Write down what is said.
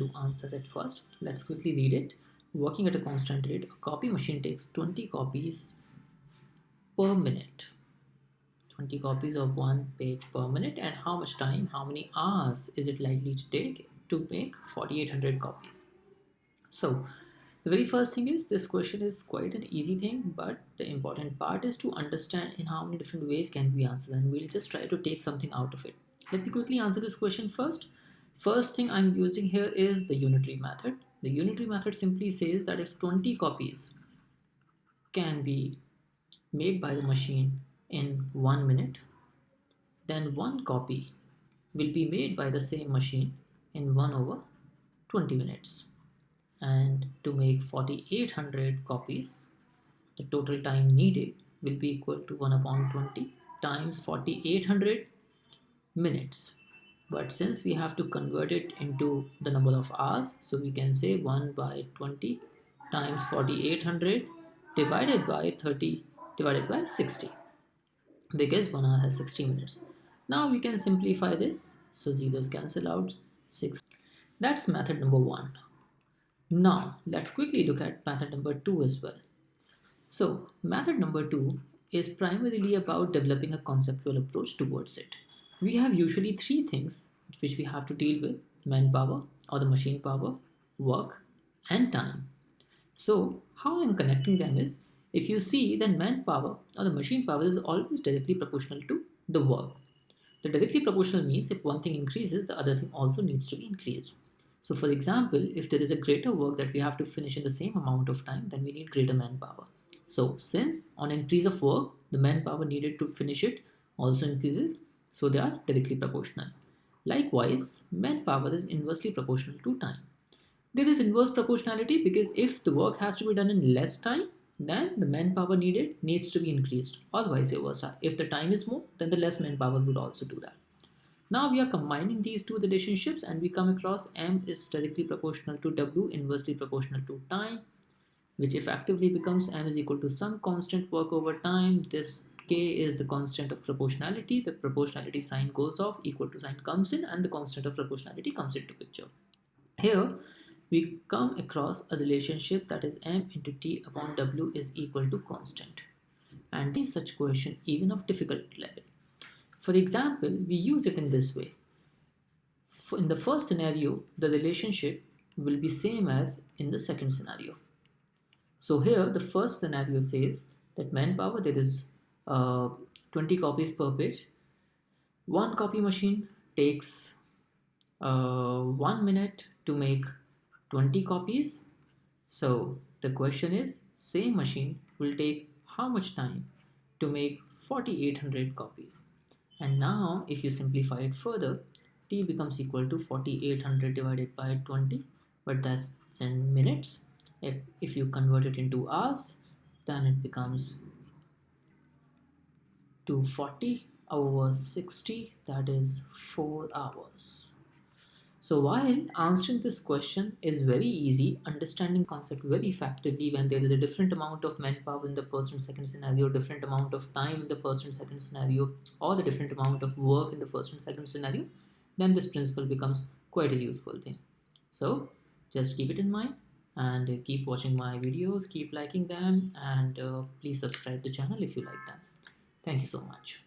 To answer that first, let's quickly read it. Working at a constant rate, a copy machine takes 20 copies per minute. 20 copies of one page per minute. And how much time, how many hours is it likely to take to make 4800 copies? So the very first thing is, this question is quite an easy thing, but the important part is to understand in how many different ways can we answer, and we'll just try to take something out of it. Let me quickly answer this question first. First thing I'm using here is the unitary method. The unitary method simply says that if 20 copies can be made by the machine in 1 minute, then one copy will be made by the same machine in 1 over 20 minutes. And to make 4800 copies, the total time needed will be equal to 1 upon 20 times 4800 minutes. But since we have to convert it into the number of hours, so we can say 1 by 20 times 4800 divided by 30 divided by 60, because 1 hour has 60 minutes. Now we can simplify this, so zeros cancel out, 6. That's method number 1. Now let's quickly look at method number 2 as well. So method number 2 is primarily about developing a conceptual approach towards it. We have usually 3 things which we have to deal with: manpower or the machine power, work, and time. So how I'm connecting them is, if you see, then manpower or the machine power is always directly proportional to the work. The directly proportional means if one thing increases, the other thing also needs to be increased. So for example, if there is a greater work that we have to finish in the same amount of time, then we need greater manpower. So since on increase of work, the manpower needed to finish it also increases, so they are directly proportional. Likewise, manpower is inversely proportional to time. There is inverse proportionality because if the work has to be done in less time, then the manpower needed needs to be increased, or vice versa. If the time is more, then the less manpower would also do that. Now we are combining these two relationships and we come across M is directly proportional to W, inversely proportional to time, which effectively becomes M is equal to some constant work over time. This K is the constant of proportionality. The proportionality sign goes off, equal to sign comes in, and the constant of proportionality comes into picture. Here we come across a relationship that is M into T upon W is equal to constant. And in such question, even of difficult level. For example, we use it in this way. In the first scenario, the relationship will be same as in the second scenario. So here, the first scenario says that manpower, there is 20 copies per page. One copy machine takes 1 minute to make 20 copies. So the question is, same machine will take how much time to make 4800 copies? And now if you simplify it further, T becomes equal to 4800 divided by 20, but that's in minutes. If you convert it into hours, then it becomes 240 over 60, that is 4 hours. So while answering this question is very easy, understanding concept very effectively when there is a different amount of manpower in the first and second scenario, different amount of time in the first and second scenario, or the different amount of work in the first and second scenario, then this principle becomes quite a useful thing. So just keep it in mind and keep watching my videos, keep liking them, and please subscribe the channel if you like them. Thank you so much.